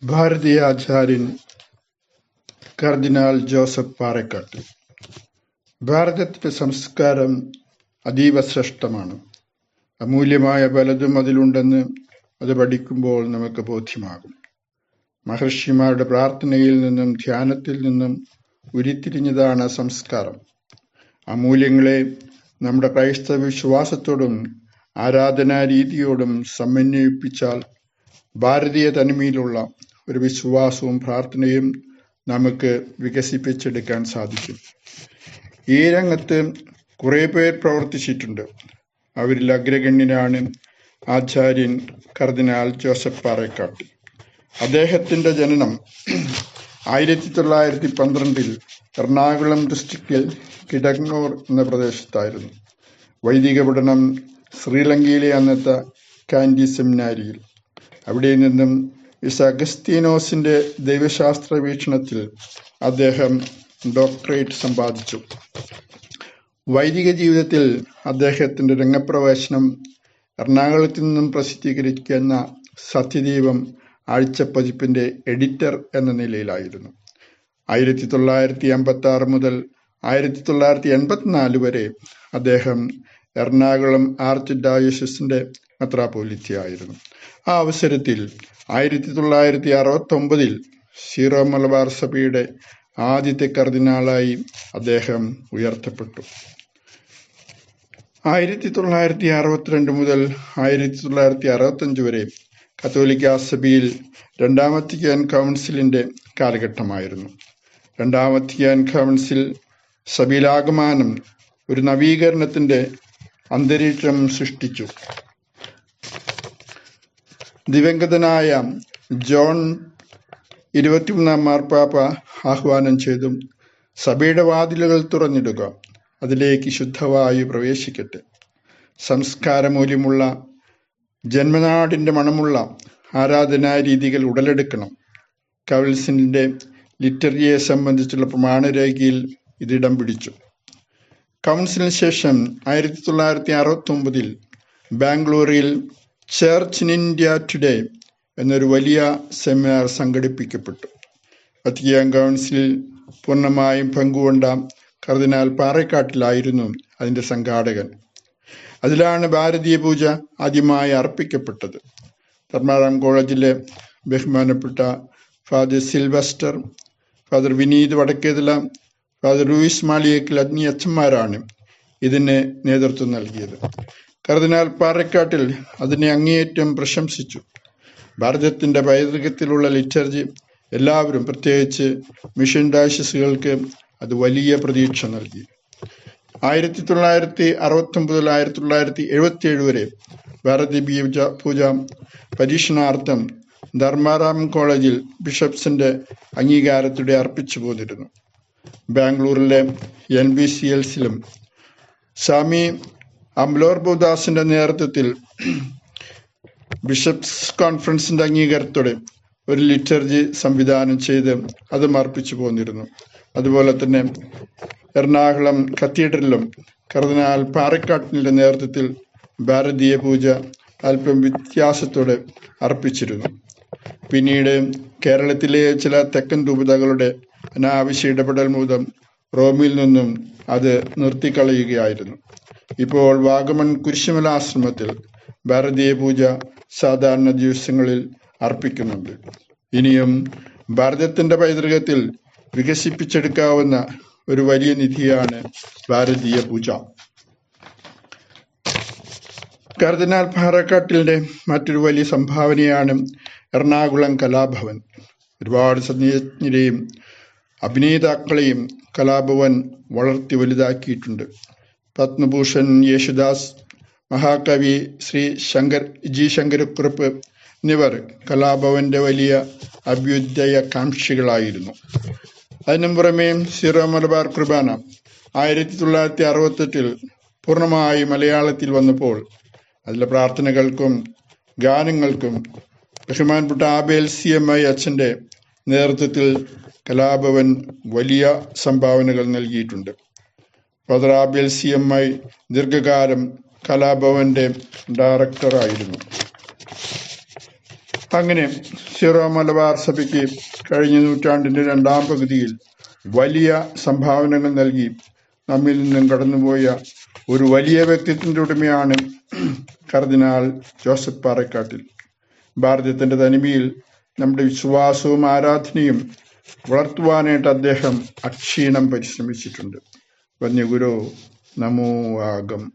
ഭാരതീയാചാര്യൻ കർദിനാൾ Joseph Parekkattil. ഭാരതത്തിന്റെ സംസ്കാരം അതീവ ശ്രേഷ്ഠമാണ്. അമൂല്യമായ പലതും അതിലുണ്ടെന്ന് അത് പഠിക്കുമ്പോൾ നമുക്ക് ബോധ്യമാകും. മഹർഷിമാരുടെ പ്രാർത്ഥനയിൽ നിന്നും ധ്യാനത്തിൽ നിന്നും ഉരുത്തിരിഞ്ഞതാണ് സംസ്കാരം. അമൂല്യങ്ങളെ നമ്മുടെ ക്രൈസ്തവ വിശ്വാസത്തോടും ആരാധനാ രീതിയോടും സമന്വയിപ്പിച്ചാൽ ഭാരതീയ തനിമയിലുള്ള ഒരു വിശ്വാസവും പ്രാർത്ഥനയും നമുക്ക് വികസിപ്പിച്ചെടുക്കാൻ സാധിക്കും. ഈ രംഗത്ത് കുറെ പേർ പ്രവർത്തിച്ചിട്ടുണ്ട്. അവരിൽ അഗ്രഗണ്യനാണ് ആചാര്യൻ കർദിനാൾ ജോസഫ് പാറേക്കാട്ടിൽ. അദ്ദേഹത്തിന്റെ ജനനം 1912 എറണാകുളം ഡിസ്ട്രിക്റ്റിൽ കിടങ്ങൂർ എന്ന പ്രദേശത്തായിരുന്നു. വൈദിക പഠനം ശ്രീലങ്കയിലെ അന്നത്തെ കാൻഡി സെമിനാരിയിൽ. അവിടെ നിന്നും അഗസ്തീനോസിന്റെ ദൈവശാസ്ത്ര വീക്ഷണത്തിൽ അദ്ദേഹം ഡോക്ടറേറ്റ് സമ്പാദിച്ചു. വൈദിക ജീവിതത്തിൽ അദ്ദേഹത്തിന്റെ രംഗപ്രവേശനം എറണാകുളത്ത് നിന്നും പ്രസിദ്ധീകരിക്കുന്ന സത്യദീപം ആഴ്ചപ്പതിപ്പിന്റെ എഡിറ്റർ എന്ന നിലയിലായിരുന്നു. 1956 മുതൽ 1984 വരെ അദ്ദേഹം എറണാകുളം ആർച്ച് ഡയോസിസിന്റെ മെത്രാപ്പോലീത്തയായിരുന്നു. ആ അവസരത്തിൽ 1969 സീറോ മലബാർ സഭയുടെ ആദ്യത്തെ കർദിനാളായി അദ്ദേഹം ഉയർത്തപ്പെട്ടു. 1962 മുതൽ 1965 വരെ കത്തോലിക്ക സഭയിൽ രണ്ടാം വത്തിക്കാൻ കൗൺസിലിന്റെ കാലഘട്ടമായിരുന്നു. രണ്ടാം വത്തിക്കാൻ കൗൺസിൽ സഭയിലാകമാനം ഒരു നവീകരണത്തിന്റെ അന്തരീക്ഷം സൃഷ്ടിച്ചു. ദിവംഗതനായ ജോൺ 23 മാർപ്പാപ്പ ആഹ്വാനം ചെയ്തു, സഭയുടെ വാതിലുകൾ തുറന്നിടുക, അതിലേക്ക് ശുദ്ധവായു പ്രവേശിക്കട്ടെ. സംസ്കാരമൂല്യമുള്ള ജന്മനാടിന്റെ മണമുള്ള ആരാധനാ രീതികൾ ഉടലെടുക്കണം. കൗൺസിലിന്റെ ലിറ്റർജിയെ സംബന്ധിച്ചുള്ള പ്രമാണരേഖയിൽ ഇതിടം പിടിച്ചു. കൗൺസിലിന് ശേഷം 1969 ബാംഗ്ലൂരിൽ ചർച്ച് ഇൻ ഇന്ത്യ ടുഡേ എന്നൊരു വലിയ സെമിനാർ സംഘടിപ്പിക്കപ്പെട്ടു. വത്തിക്കാൻ കൗൺസിലിൽ പൂർണ്ണമായും പങ്കുകൊണ്ട കർദിനാൾ പാറേക്കാട്ടിലായിരുന്നു അതിന്റെ സംഘാടകൻ. അതിലാണ് ഭാരതീയ പൂജ ആദ്യമായി അർപ്പിക്കപ്പെട്ടത്. ധർമാറാം കോളേജിലെ ബഹുമാനപ്പെട്ട father Sylvester, father Vineeth Vadakkethala, father Louis Maliyekkal എന്നീ അച്ഛന്മാരാണ് ഇതിന് നേതൃത്വം നൽകിയത്. കർദിനാൾ പാറേക്കാട്ടിൽ അതിനെ അങ്ങേയറ്റം പ്രശംസിച്ചു. ഭാരതത്തിന്റെ പൈതൃകത്തിലുള്ള ലിറ്റർജി എല്ലാവരും, പ്രത്യേകിച്ച് മിഷൻ ഡയോസിസുകൾക്ക് അത് വലിയ പ്രതീക്ഷ നൽകി. 1969 മുതൽ 1977 വരെ ഭാരതീയ പൂജ പരീക്ഷണാർത്ഥം ധർമാറാം കോളേജിൽ ബിഷപ്സിന്റെ അംഗീകാരത്തോടെ അർപ്പിച്ചു പോന്നിരുന്നു. ബാംഗ്ലൂരിലെ NBCLസിലും സ്വാമി അംലോർബോദാസിന്റെ നേതൃത്വത്തിൽ ബിഷപ്സ് കോൺഫറൻസിന്റെ അംഗീകാരത്തോടെ ഒരു ലിറ്റർജി സംവിധാനം ചെയ്ത് അതും അർപ്പിച്ചു പോന്നിരുന്നു. അതുപോലെ തന്നെ എറണാകുളം കത്തീഡ്രലിലും കർദിനാൾ പാറേക്കാട്ടിലിന്റെ നേതൃത്വത്തിൽ ഭാരതീയ പൂജ അല്പം വ്യത്യാസത്തോടെ അർപ്പിച്ചിരുന്നു. പിന്നീട് കേരളത്തിലെ ചില തെക്കൻ രൂപതകളുടെ അനാവശ്യ ഇടപെടൽ മൂലം റോമിൽ നിന്നും അത് നിർത്തിക്കളയുകയായിരുന്നു. ഇപ്പോൾ വാഗമൺ കുരിശുമല ആശ്രമത്തിൽ ഭാരതീയ പൂജ സാധാരണ ദിവസങ്ങളിൽ അർപ്പിക്കുന്നുണ്ട്. ഇനിയും ഭാരതത്തിന്റെ പൈതൃകത്തിൽ വികസിപ്പിച്ചെടുക്കാവുന്ന ഒരു വലിയ നിധിയാണ് ഭാരതീയ പൂജ. കർദിനാൾ പാറേക്കാട്ടിലിന്റെ മറ്റൊരു വലിയ സംഭാവനയാണ് എറണാകുളം കലാഭവൻ. ഒരുപാട് സംഗീതജ്ഞരെയും അഭിനേതാക്കളെയും കലാഭവൻ വളർത്തി വലുതാക്കിയിട്ടുണ്ട്. പത്മഭൂഷൺ യേശുദാസ്, മഹാകവി ശ്രീ ശങ്കരക്കുറുപ്പ് എന്നിവർ കലാഭവന്റെ വലിയ അഭ്യുദയകാംക്ഷികളായിരുന്നു. അതിനും പുറമെ സീറോ മലബാർ കുർബാന 1968 പൂർണ്ണമായി മലയാളത്തിൽ വന്നപ്പോൾ അതിലെ പ്രാർത്ഥനകൾക്കും ഗാനങ്ങൾക്കും ബഹുമാനപ്പെട്ട ആബേൽ CMI അച്ഛന്റെ നേതൃത്വത്തിൽ കലാഭവൻ വലിയ സംഭാവനകൾ നൽകിയിട്ടുണ്ട്. ഫാദർ ആബേൽ CMI ദീർഘകാലം കലാഭവന്റെ ഡയറക്ടറായിരുന്നു. അങ്ങനെ സീറോ മലബാർ സഭയ്ക്ക് കഴിഞ്ഞ നൂറ്റാണ്ടിന്റെ രണ്ടാം പകുതിയിൽ വലിയ സംഭാവനകൾ നൽകി നമ്മിൽ നിന്നും കടന്നുപോയ ഒരു വലിയ വ്യക്തിത്വത്തിന്റെ ഉടമയാണ് കർദിനാൾ ജോസഫ് പാറക്കാട്ടിൽ. ഭാരതത്തിന്റെ തനിമയിൽ നമ്മുടെ വിശ്വാസവും ആരാധനയും വളർത്തുവാനായിട്ട് അദ്ദേഹം അക്ഷീണം പരിശ്രമിച്ചിട്ടുണ്ട്. വന്യഗുരു നമോ ആഗം.